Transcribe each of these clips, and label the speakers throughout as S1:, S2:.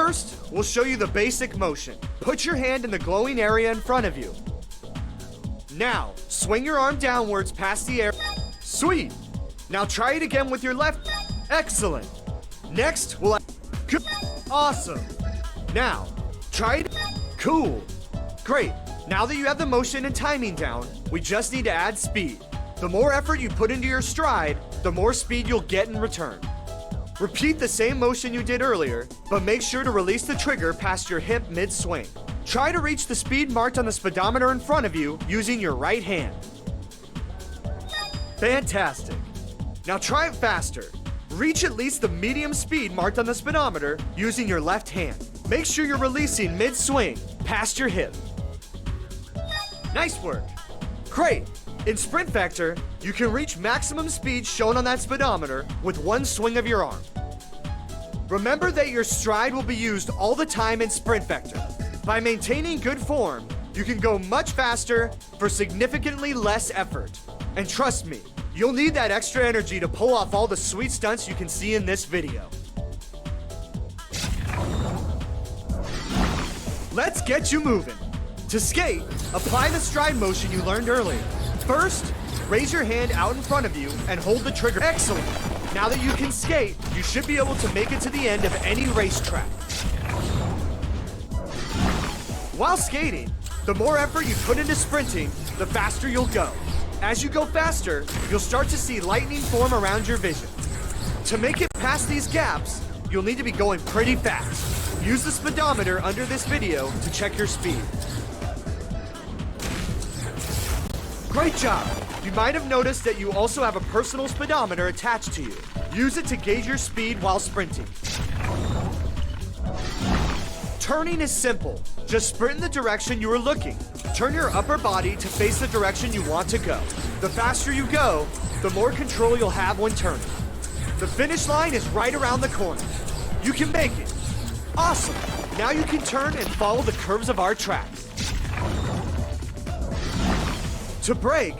S1: First, we'll show you the basic motion. Put your hand in the glowing area in front of you. Now, swing your arm downwards past the air. Sweet! Now try it again with your left. Excellent! Next, we'll... Awesome! Now, try it. Cool! Great! Now that you have the motion and timing down, we just need to add speed. The more effort you put into your stride, the more speed you'll get in return. Repeat the same motion you did earlier, but make sure to release the trigger past your hip mid-swing. Try to reach the speed marked on the speedometer in front of you using your right hand. Fantastic. Now try it faster. Reach at least the medium speed marked on the speedometer using your left hand. Make sure you're releasing mid-swing, past your hip. Nice work. Great. In Sprint Vector, you can reach maximum speed shown on that speedometer with one swing of your arm. Remember that your stride will be used all the time in Sprint Vector. By maintaining good form, you can go much faster for significantly less effort. And trust me, you'll need that extra energy to pull off all the sweet stunts you can see in this video. Let's get you moving. To skate, apply the stride motion you learned earlier. First, raise your hand out in front of you and hold the trigger. Excellent! Now that you can skate, you should be able to make it to the end of any racetrack. While skating, the more effort you put into sprinting, the faster you'll go. As you go faster, you'll start to see lightning form around your vision. To make it past these gaps, you'll need to be going pretty fast. Use the speedometer under this video to check your speed. Great job! You might have noticed that you also have a personal speedometer attached to you. Use it to gauge your speed while sprinting. Turning is simple. Just sprint in the direction you are looking. Turn your upper body to face the direction you want to go. The faster you go, the more control you'll have when turning. The finish line is right around the corner. You can make it. Awesome! Now you can turn and follow the curves of our tracks. To brake,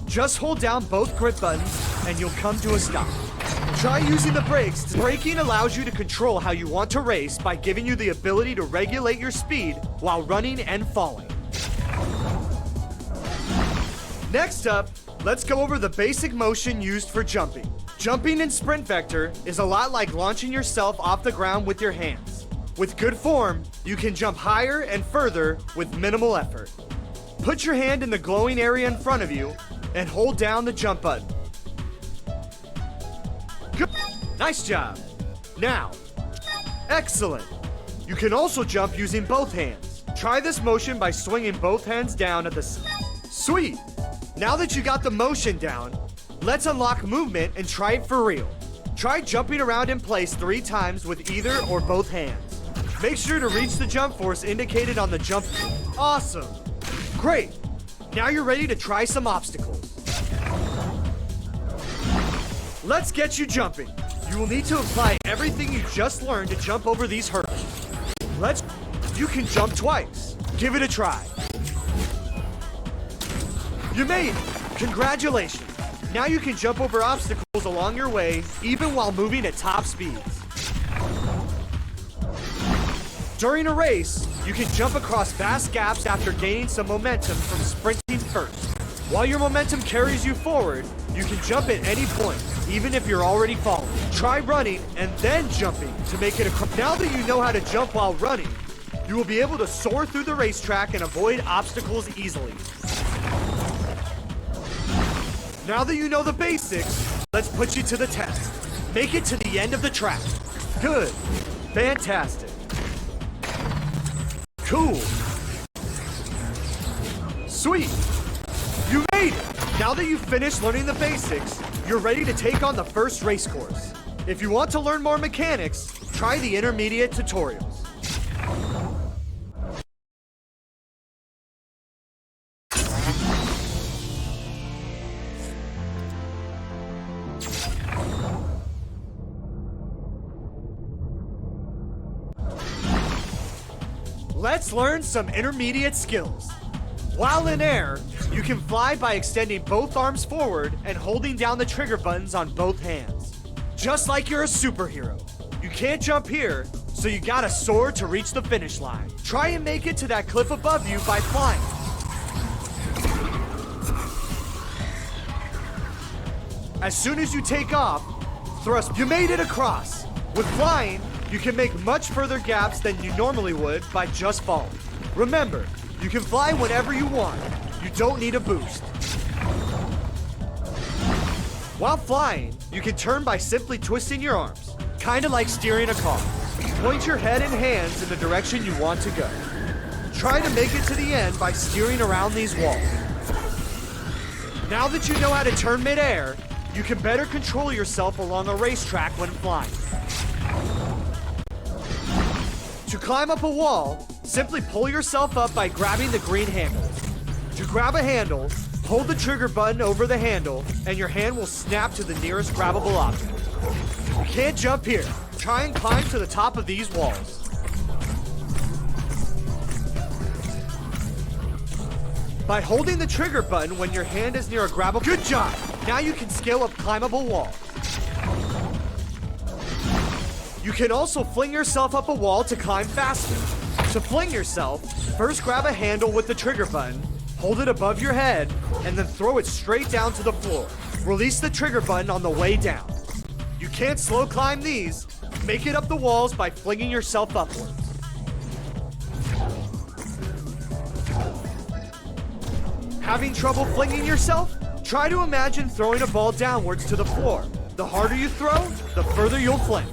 S1: just hold down both grip buttons and you'll come to a stop. Try using the brakes. Braking allows you to control how you want to race by giving you the ability to regulate your speed while running and falling. Next up, let's go over the basic motion used for jumping. Jumping in Sprint Vector is a lot like launching yourself off the ground with your hands. With good form, you can jump higher and further with minimal effort. Put your hand in the glowing area in front of you and hold down the jump button. Good. Nice job. Now, excellent. You can also jump using both hands. Try this motion by swinging both hands down at the... Sweet. Now that you got the motion down, let's unlock movement and try it for real. Try jumping around in place 3 times with either or both hands. Make sure to reach the jump force indicated on the jump. Awesome. Great! Now you're ready to try some obstacles. Let's get you jumping. You will need to apply everything you just learned to jump over these hurdles. You can jump twice. Give it a try. You made it! Congratulations! Now you can jump over obstacles along your way, even while moving at top speeds. During a race, you can jump across vast gaps after gaining some momentum from sprinting first. While your momentum carries you forward, you can jump at any point, even if you're already falling. Try running and then jumping to make it across. Now that you know how to jump while running, you will be able to soar through the racetrack and avoid obstacles easily. Now that you know the basics, let's put you to the test. Make it to the end of the track. Good. Fantastic. Cool. Sweet. You made it. Now that you've finished learning the basics, you're ready to take on the first race course. If you want to learn more mechanics, try the intermediate tutorials. Let's learn some intermediate skills. While in air, you can fly by extending both arms forward and holding down the trigger buttons on both hands. Just like you're a superhero. You can't jump here, so you gotta soar to reach the finish line. Try and make it to that cliff above you by flying. As soon as you take off, thrust. You made it across. With flying, you can make much further gaps than you normally would by just falling. Remember, you can fly whenever you want. You don't need a boost. While flying, you can turn by simply twisting your arms, kinda like steering a car. Point your head and hands in the direction you want to go. Try to make it to the end by steering around these walls. Now that you know how to turn midair, you can better control yourself along a racetrack when flying. To climb up a wall, simply pull yourself up by grabbing the green handle. To grab a handle, hold the trigger button over the handle, and your hand will snap to the nearest grabbable object. You can't jump here. Try and climb to the top of these walls. By holding the trigger button when your hand is near a grabbable... Good job! Now you can scale up climbable walls. You can also fling yourself up a wall to climb faster. To fling yourself, first grab a handle with the trigger button, hold it above your head, and then throw it straight down to the floor. Release the trigger button on the way down. You can't slow climb these. Make it up the walls by flinging yourself upwards. Having trouble flinging yourself? Try to imagine throwing a ball downwards to the floor. The harder you throw, the further you'll fling.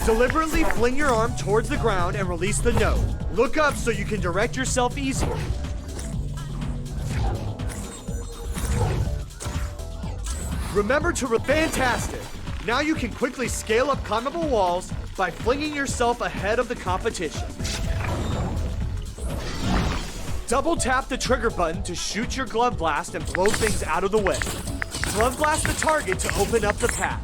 S1: Deliberately fling your arm towards the ground and release the node. Look up so you can direct yourself easier. Remember to fantastic! Now you can quickly scale up climbable walls by flinging yourself ahead of the competition. Double tap the trigger button to shoot your glove blast and blow things out of the way. Glove blast the target to open up the path.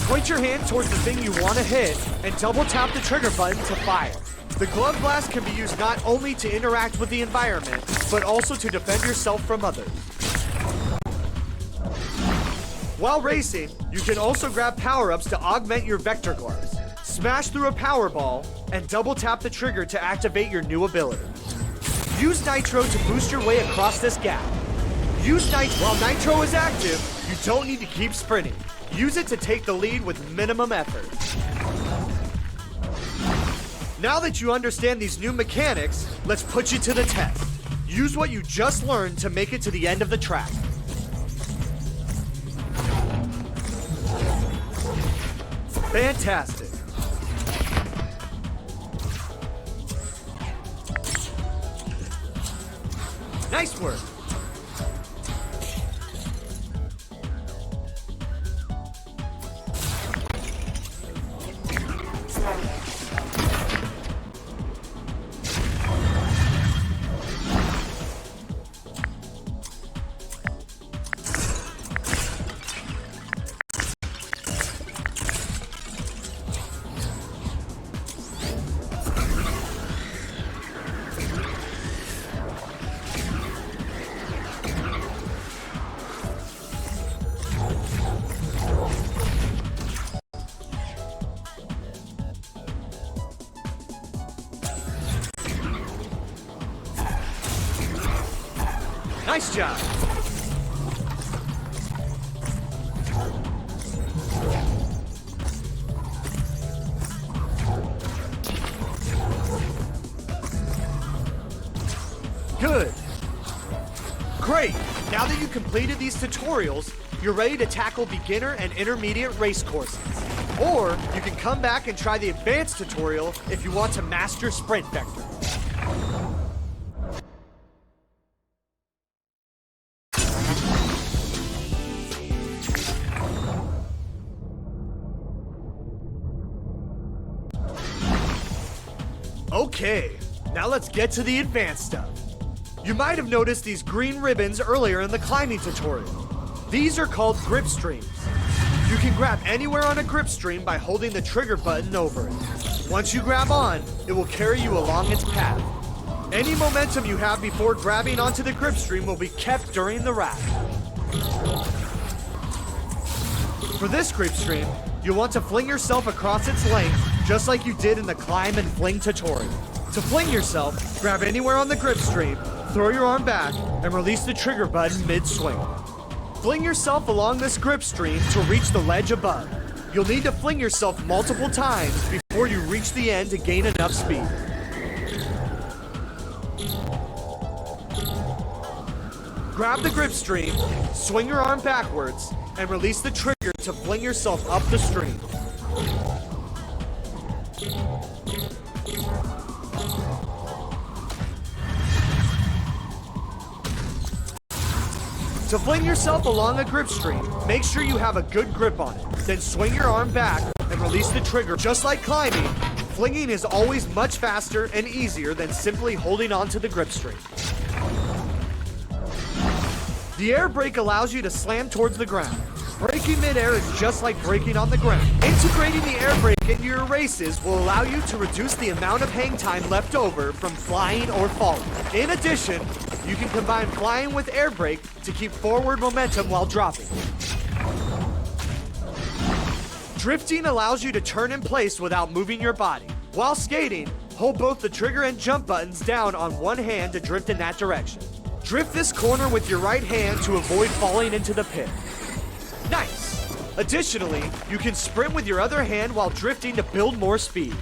S1: Point your hand towards the thing you want to hit and double tap the trigger button to fire. The glove blast can be used not only to interact with the environment, but also to defend yourself from others. While racing, you can also grab power-ups to augment your vector gloves. Smash through a power ball and double tap the trigger to activate your new ability. Use Nitro to boost your way across this gap. Use Nitro while Nitro is active, you don't need to keep sprinting. Use it to take the lead with minimum effort. Now that you understand these new mechanics, let's put you to the test. Use what you just learned to make it to the end of the track. Fantastic. Nice work. Nice job. Good. Great. Now that you completed these tutorials, you're ready to tackle beginner and intermediate race courses. Or you can come back and try the advanced tutorial if you want to master sprint vector. Okay, now let's get to the advanced stuff. You might have noticed these green ribbons earlier in the climbing tutorial. These are called grip streams. You can grab anywhere on a grip stream by holding the trigger button over it. Once you grab on, it will carry you along its path. Any momentum you have before grabbing onto the grip stream will be kept during the wrap. For this grip stream, you'll want to fling yourself across its length, just like you did in the climb and fling tutorial. To fling yourself, grab anywhere on the grip stream, throw your arm back, and release the trigger button mid-swing. Fling yourself along this grip stream to reach the ledge above. You'll need to fling yourself multiple times before you reach the end to gain enough speed. Grab the grip stream, swing your arm backwards, and release the trigger to fling yourself up the stream. To fling yourself along a grip stream, make sure you have a good grip on it. Then swing your arm back and release the trigger. Just like climbing, flinging is always much faster and easier than simply holding onto the grip stream. The air brake allows you to slam towards the ground. Braking midair is just like braking on the ground. Integrating the air brake into your races will allow you to reduce the amount of hang time left over from flying or falling. In addition, you can combine flying with air brake to keep forward momentum while dropping. Drifting allows you to turn in place without moving your body. While skating, hold both the trigger and jump buttons down on one hand to drift in that direction. Drift this corner with your right hand to avoid falling into the pit. Nice! Additionally, you can sprint with your other hand while drifting to build more speed.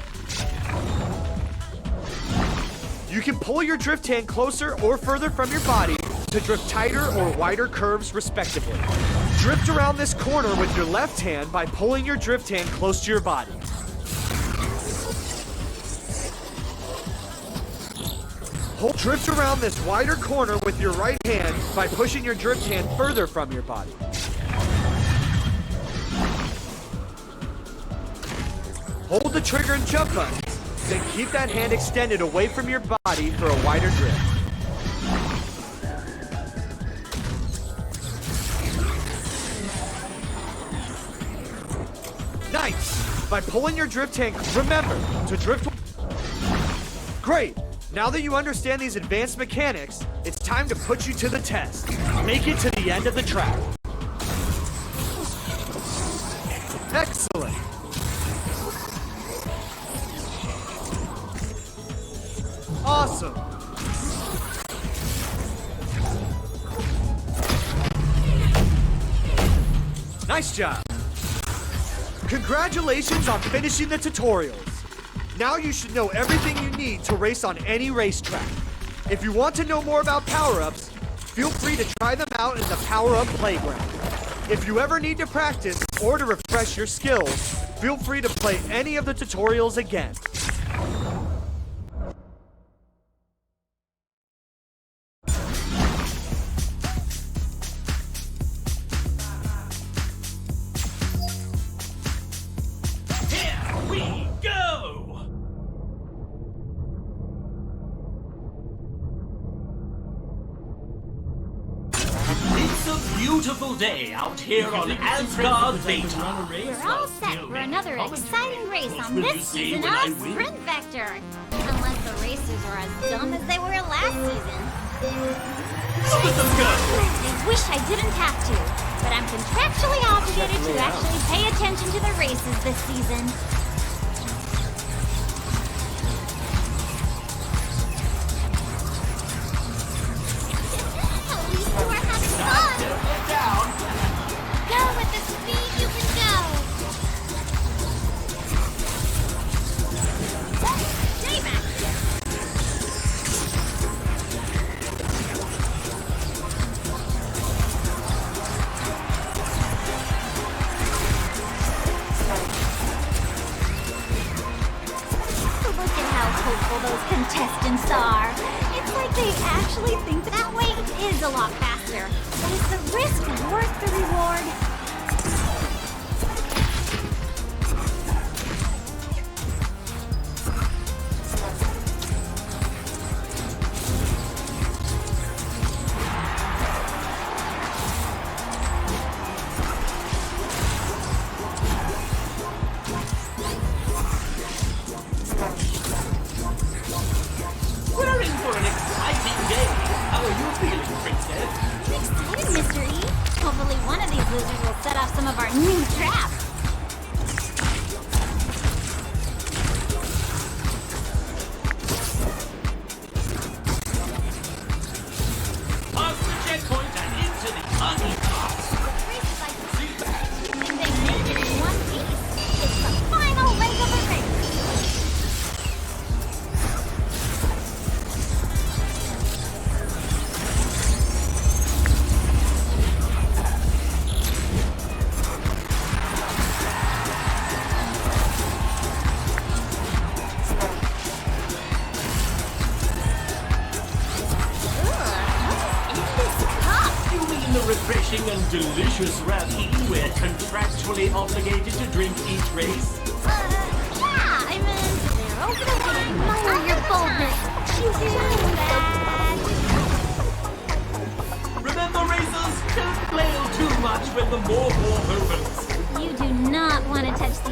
S1: You can pull your drift hand closer or further from your body to drift tighter or wider curves respectively. Drift around this corner with your left hand by pulling your drift hand close to your body. Drift around this wider corner with your right hand by pushing your drift hand further from your body. Hold the trigger and jump buttons, then keep that hand extended away from your body for a wider drift. Nice! By pulling your drift hand, remember to drift. Great! Now that you understand these advanced mechanics, it's time to put you to the test. Make it to the end of the track. Excellent! Awesome! Nice job! Congratulations on finishing the tutorials. Now you should know everything you need to race on any racetrack. If you want to know more about power-ups, feel free to try them out in the Power-Up Playground. If you ever need to practice or to refresh your skills, feel free to play any of the tutorials again.
S2: Beautiful day out here on Asgard Beta.
S3: We're all set for another exciting race on this season of Sprint Vector. Unless the racers are as dumb as they were last season.
S2: Let them go!
S3: I wish I didn't have to, but I'm contractually obligated to actually pay attention to the races this season. At least we're having fun! Go with the speed you can go! J-Max! Look at how hopeful those contestants are. It's like they actually think that way is a lot faster. But is the risk worth the reward?
S2: We're in for an
S3: Hopefully one of these losers will set off some of our new traps.
S2: Past the checkpoint and into the ugly parts.
S3: If they make it in one piece, it's the final leg of the race.
S2: You mean the refreshing and delicious Ravi we're contractually obligated to drink each race?
S3: Yeah, I mean, they're over the way. Admire your boldness. Too bad.
S2: Remember, racers, don't flail too much when the more opens.
S3: You do not want to touch the